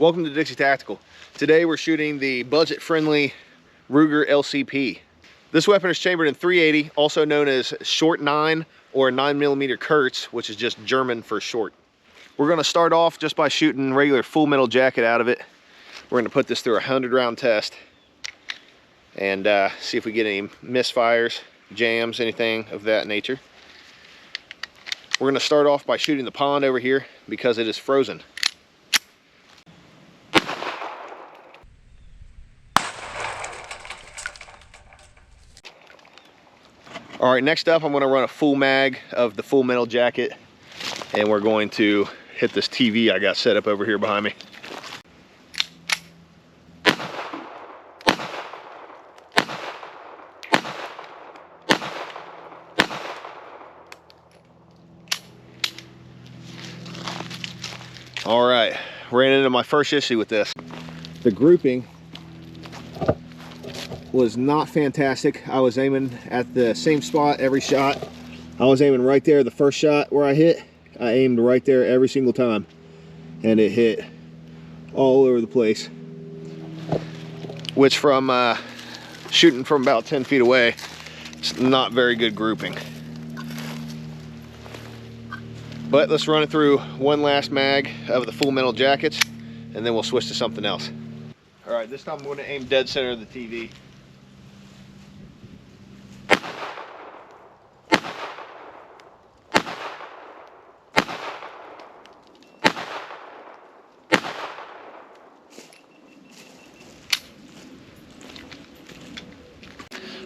Welcome to Dixie Tactical. Today we're shooting the budget-friendly Ruger LCP. This weapon is chambered in .380, also known as short 9 or 9mm Kurz, which is just German for short. We're going to start off just by shooting regular full metal jacket out of it. We're going to put this through a 100-round test and see if we get any misfires, jams, anything of that nature. We're going to start off by shooting the pond over here because it is frozen. All right, next up I'm going to run a full mag of the full metal jacket, and we're going to hit this TV I got set up over here behind me. All right, ran into my first issue with this. The grouping was not fantastic. I was aiming at the same spot every shot. I was aiming right there the first shot where I hit. I aimed right there every single time, and it hit all over the place. Which from shooting from about 10 feet away, it's not very good grouping. But let's run it through one last mag of the full metal jackets, and then we'll switch to something else. All right, this time I'm going to aim dead center of the TV.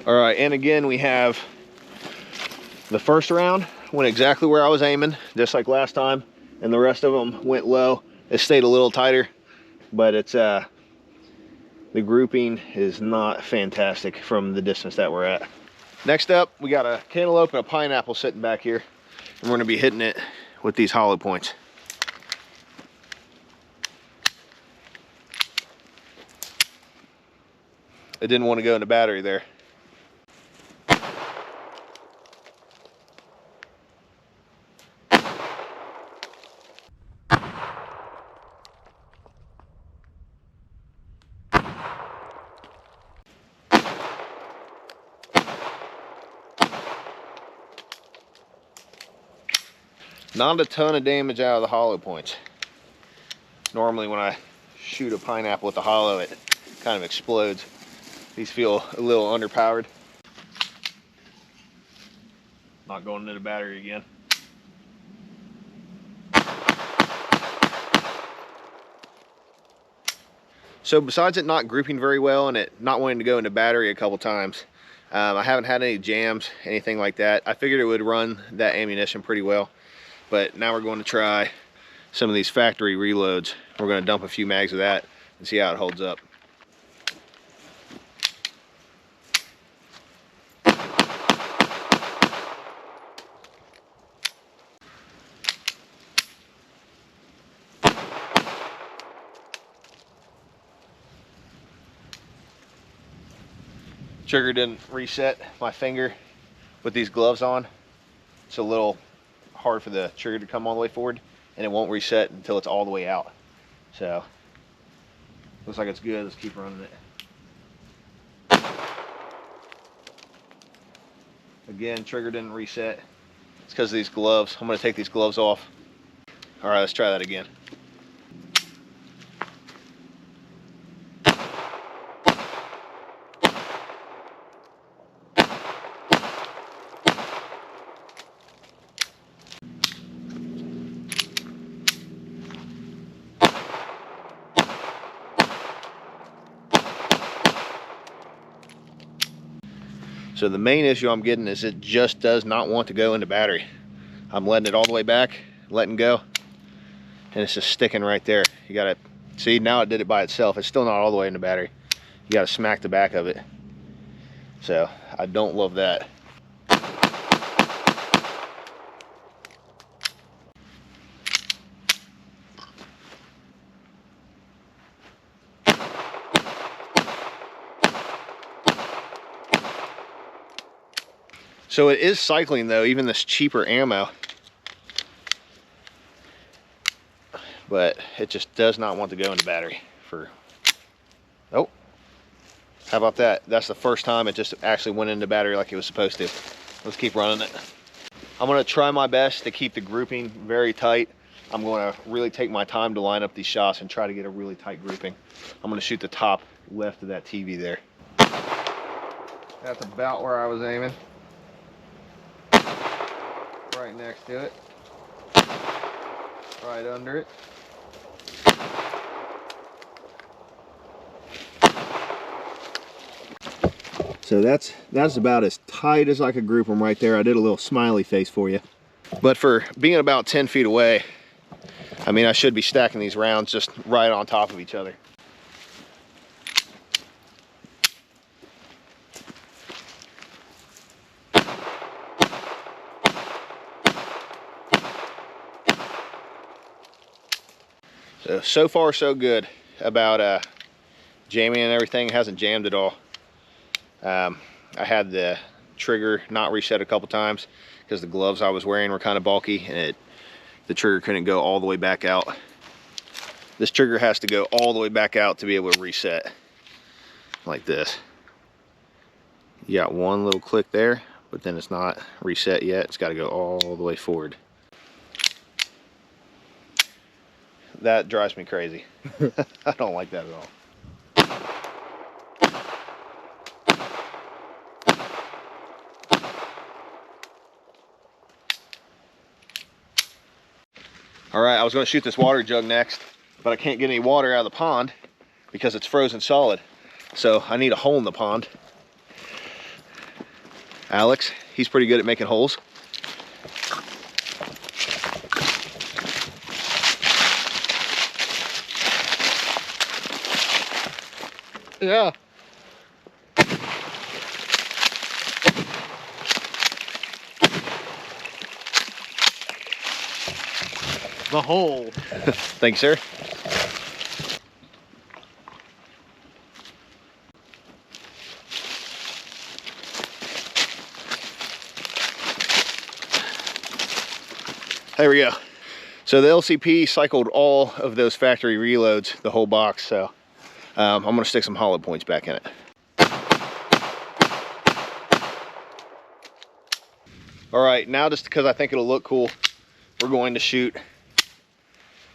All right, and again we have the first round went exactly where I was aiming, just like last time, and the rest of them went low. It stayed a little tighter, but it's the grouping is not fantastic from the distance that we're at. Next up, we got a cantaloupe and a pineapple sitting back here, and we're going to be hitting it with these hollow points. It didn't want to go in the battery there. Not a ton of damage out of the hollow points. Normally when I shoot a pineapple with the hollow, it kind of explodes. These feel a little underpowered. Not going into the battery again. So besides it not grouping very well and it not wanting to go into battery a couple times, I haven't had any jams, anything like that. I figured it would run that ammunition pretty well. But now we're going to try some of these factory reloads. We're going to dump a few mags of that and see how it holds up. Trigger didn't reset my finger with these gloves on. It's a little hard for the trigger to come all the way forward, and it won't reset until it's all the way out. So looks like it's good. Let's keep running it. Again, trigger didn't reset. It's because of these gloves. I'm going to take these gloves off. All right, let's try that again. So the main issue I'm getting is it just does not want to go into battery. I'm letting it all the way back, letting go, and it's just sticking right there. You gotta, see, now it did it by itself. It's still not all the way into battery. You gotta smack the back of it. So I don't love that. So it is cycling though, even this cheaper ammo. but it just does not want to go into battery for, oh, how about that? That's the first time it just actually went into battery like it was supposed to. Let's keep running it. I'm gonna try my best to keep the grouping very tight. I'm gonna really take my time to line up these shots and try to get a really tight grouping. I'm gonna shoot the top left of that TV there. That's about where I was aiming. Right next to it. Right under it. So that's about as tight as I could group them right there. I did a little smiley face for you. But for being about 10 feet away, I mean, I should be stacking these rounds just right on top of each other. So far so good about jamming and everything. It hasn't jammed at all. I had the trigger not reset a couple times because the gloves I was wearing were kind of bulky and the trigger couldn't go all the way back out. This trigger has to go all the way back out to be able to reset like this. You got one little click there, but then it's not reset yet. It's got to go all the way forward. That drives me crazy. I don't like that at all. All right, I was going to shoot this water jug next, but I can't get any water out of the pond because it's frozen solid. So I need a hole in the pond. Alex, he's pretty good at making holes. Yeah. The hole. Thanks, sir. There we go. So the LCP cycled all of those factory reloads, the whole box, so I'm gonna stick some hollow points back in it. All right, now just because I think it'll look cool, we're going to shoot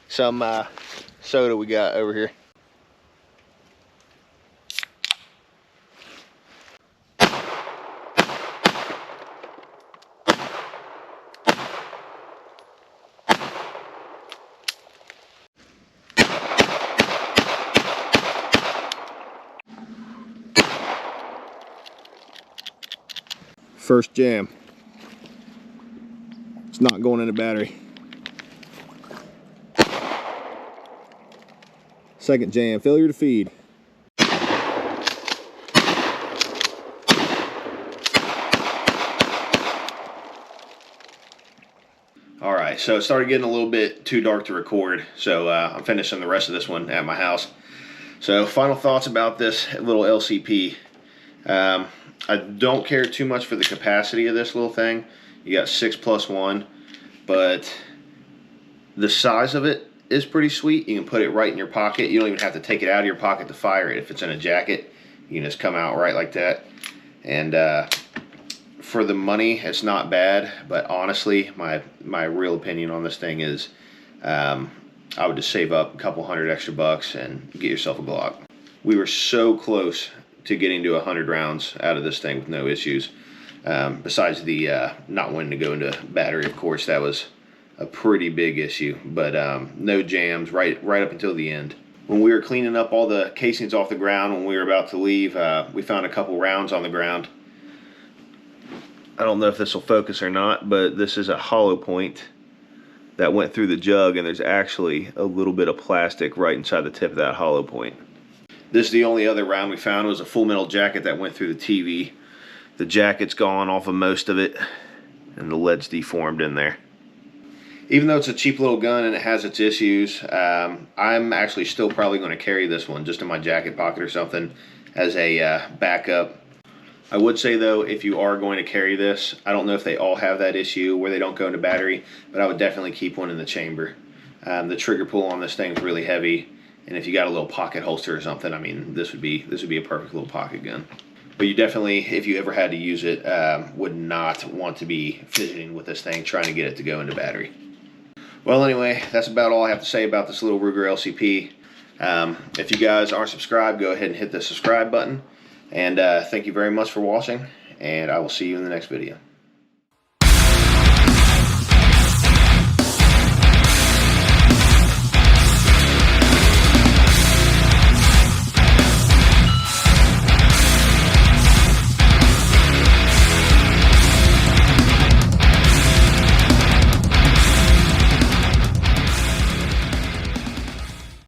some soda we got over here. First jam. It's not going in a battery. Second jam, failure to feed. All right, so it started getting a little bit too dark to record, so I'm finishing the rest of this one at my house. So final thoughts about this little LCP. I don't care too much for the capacity of this little thing. You got 6+1, but the size of it is pretty sweet. You can put it right in your pocket. You don't even have to take it out of your pocket to fire it. If it's in a jacket, you can just come out right like that. And for the money, it's not bad, but honestly, my real opinion on this thing is I would just save up a couple $100 extra bucks and get yourself a Glock. We were so close to getting to 100 rounds out of this thing with no issues. Besides the not wanting to go into battery, of course, that was a pretty big issue, but no jams right up until the end. When we were cleaning up all the casings off the ground when we were about to leave, we found a couple rounds on the ground. I don't know if this will focus or not, but this is a hollow point that went through the jug, and there's actually a little bit of plastic right inside the tip of that hollow point. This is the only other round we found. It was a full metal jacket that went through the TV. The jacket's gone off of most of it, and the lead's deformed in there. Even though it's a cheap little gun and it has its issues, I'm actually still probably going to carry this one just in my jacket pocket or something as a backup. I would say though, if you are going to carry this, I don't know if they all have that issue where they don't go into battery, but I would definitely keep one in the chamber. The trigger pull on this thing is really heavy, and if you got a little pocket holster or something, I mean, this would be a perfect little pocket gun. But you definitely, if you ever had to use it, would not want to be fidgeting with this thing trying to get it to go into battery. Well, anyway, that's about all I have to say about this little Ruger LCP. If you guys aren't subscribed, go ahead and hit the subscribe button. And thank you very much for watching, and I will see you in the next video.